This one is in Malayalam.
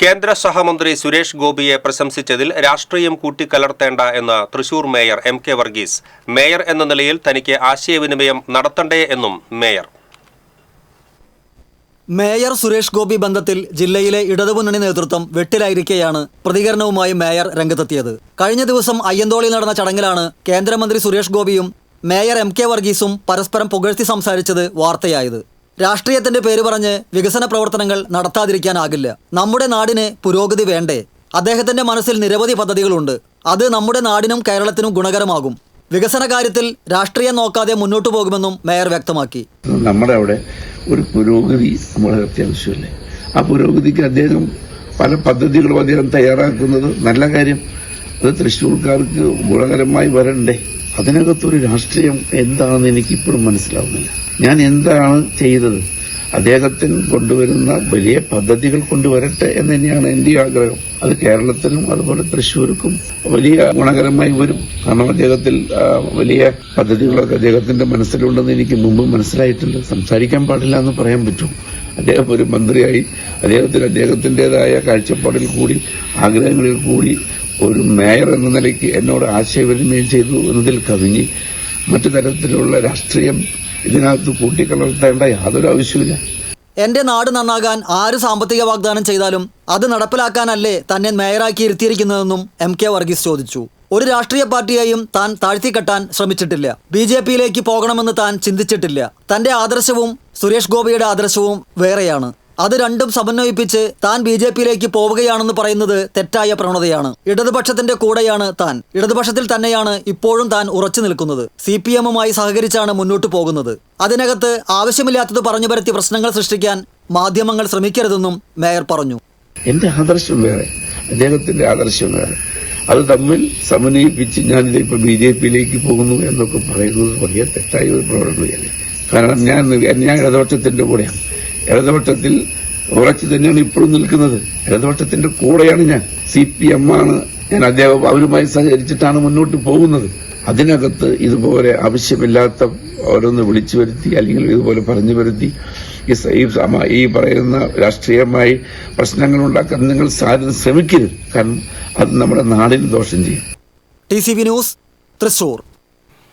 കേന്ദ്ര സഹമന്ത്രി സുരേഷ് ഗോപിയെ പ്രശംസിച്ചതിൽ രാഷ്ട്രീയം കൂട്ടിക്കലർത്തേണ്ട എന്ന് Thrissur mayor MK Varghese. Mayor എന്ന നിലയിൽ തനിക്ക് ആശയവിനിമയം നടത്തണ്ടേ എന്നും മേയർ. മേയർ സുരേഷ് ഗോപി ബന്ധത്തിൽ ജില്ലയിലെ ഇടതുമുന്നണി നേതൃത്വം വെട്ടിലായിരിക്കെയാണ് പ്രതികരണവുമായി മേയർ രംഗത്തെത്തിയത്. കഴിഞ്ഞ ദിവസം അയ്യന്തോളിൽ നടന്ന ചടങ്ങിലാണ് കേന്ദ്രമന്ത്രി സുരേഷ് ഗോപിയും മേയർ MK വർഗീസും പരസ്പരം പുകഴ്ത്തി സംസാരിച്ചത് വാർത്തയായത്. രാഷ്ട്രീയത്തിന്റെ പേര് പറഞ്ഞ് വികസന പ്രവർത്തനങ്ങൾ നടത്താതിരിക്കാനാകില്ല. നമ്മുടെ നാടിന് പുരോഗതി വേണ്ടേ? അദ്ദേഹത്തിന്റെ മനസ്സിൽ നിരവധി പദ്ധതികളുണ്ട്. അത് നമ്മുടെ നാടിനും കേരളത്തിനും ഗുണകരമാകും. വികസന കാര്യത്തിൽ രാഷ്ട്രീയം നോക്കാതെ മുന്നോട്ടു പോകുമെന്നും മേയർ വ്യക്തമാക്കി. നമ്മുടെ അവിടെ ഒരു പുരോഗതി നമ്മുടെ അത്യാവശ്യമല്ലേ. ആ പുരോഗതിക്ക് അദ്ദേഹം പല പദ്ധതികളും അദ്ദേഹം തയ്യാറാക്കുന്നത് നല്ല കാര്യം. അത് തൃശ്ശൂർക്കാർക്ക് ഗുണകരമായി വരണ്ടേ? അതിനകത്തൊരു രാഷ്ട്രീയം എന്താണെന്ന് എനിക്കിപ്പോഴും മനസ്സിലാവുന്നില്ല. ഞാൻ എന്താണ് ചെയ്തത്? അദ്ദേഹത്തിന് കൊണ്ടുവരുന്ന വലിയ പദ്ധതികൾ കൊണ്ടുവരട്ടെ എന്ന് തന്നെയാണ് എൻ്റെ ആഗ്രഹം. അത് കേരളത്തിനും അതുപോലെ തൃശ്ശൂർക്കും വലിയ ഗുണകരമായി വരും. കാരണം അദ്ദേഹത്തിൽ വലിയ പദ്ധതികളൊക്കെ അദ്ദേഹത്തിന്റെ മനസ്സിലുണ്ടെന്ന് എനിക്ക് മുമ്പ് മനസ്സിലായിട്ടുണ്ട്. സംസാരിക്കാൻ പാടില്ല എന്ന് പറയാൻ പറ്റും. അദ്ദേഹം ഒരു മന്ത്രിയായി അദ്ദേഹത്തിൻ്റെതായ കാഴ്ചപ്പാടിൽ കൂടി ആഗ്രഹങ്ങളിൽ കൂടി ഒരു മേയർ എന്ന നിലയ്ക്ക് എന്നോട് ആശയവിനിമയം ചെയ്തു എന്നതിൽ കവിഞ്ഞ് മറ്റു തരത്തിലുള്ള രാഷ്ട്രീയം ഇതിനകത്ത് കൂട്ടിക്കലർത്തേണ്ട യാതൊരു ആവശ്യമില്ല. എന്റെ നാട് നന്നാകാൻ ആര് സാമ്പത്തിക വാഗ്ദാനം ചെയ്താലും അത് നടപ്പിലാക്കാനല്ലേ തന്നെ മേയറാക്കി ഇരുത്തിയിരിക്കുന്നതെന്നും MK വർഗീസ് ചോദിച്ചു. ഒരു രാഷ്ട്രീയ പാർട്ടിയെയും താൻ താഴ്ത്തിക്കെട്ടാൻ ശ്രമിച്ചിട്ടില്ല. BJPയിലേക്ക് പോകണമെന്ന് താൻ ചിന്തിച്ചിട്ടില്ല. തന്റെ ആദർശവും സുരേഷ് ഗോപിയുടെ ആദർശവും വേറെയാണ്. അത് രണ്ടും സമന്വയിപ്പിച്ച് താൻ BJPയിലേക്ക് പോവുകയാണെന്ന് പറയുന്നത് തെറ്റായ പ്രവണതയാണ്. ഇടതുപക്ഷത്തിന്റെ കൂടെയാണ് താൻ. ഇടതുപക്ഷത്തിൽ തന്നെയാണ് ഇപ്പോഴും താൻ ഉറച്ചു നിൽക്കുന്നത്. CPMുമായി സഹകരിച്ചാണ് മുന്നോട്ട് പോകുന്നത്. അതിനകത്ത് ആവശ്യമില്ലാത്തത് പറഞ്ഞു പരത്തി പ്രശ്നങ്ങൾ സൃഷ്ടിക്കാൻ മാധ്യമങ്ങൾ ശ്രമിക്കരുതെന്നും മേയർ പറഞ്ഞു. എന്റെ ആദർശം വേറെ, അദ്ദേഹത്തിന്റെ ആദർശം വേറെ. അത് തമ്മിൽ സമന്വയിപ്പിച്ച് ഞാനിതിപ്പോ BJPയിലേക്ക് പോകുന്നു എന്നൊക്കെ പറയുന്നത് വലിയ തെറ്റായ ഒരു പ്രവണതയല്ലേ. കാരണം ഞാൻ ഇടതുപക്ഷത്തിന്റെ കൂടെയാണ്. ഇടതുപക്ഷത്തിൽ ഉറച്ചു തന്നെയാണ് ഇപ്പോഴും നിൽക്കുന്നത്. ഇടതുപക്ഷത്തിന്റെ കൂടെയാണ് ഞാൻ. CPM ആണ് ഞാൻ. അദ്ദേഹം അവരുമായി സഹകരിച്ചിട്ടാണ് മുന്നോട്ട് പോകുന്നത്. അതിനകത്ത് ഇതുപോലെ ആവശ്യമില്ലാത്ത ഓരോന്ന് വിളിച്ചു വരുത്തി അല്ലെങ്കിൽ ഇതുപോലെ പറഞ്ഞു വരുത്തി ഈ പറയുന്ന രാഷ്ട്രീയമായി പ്രശ്നങ്ങൾ ഉണ്ടാക്കാൻ നിങ്ങൾ ശ്രമിക്കരുത്. കാരണം അത് നമ്മുടെ നാടിന് ദോഷം ചെയ്യും. TCV news, Thrissur.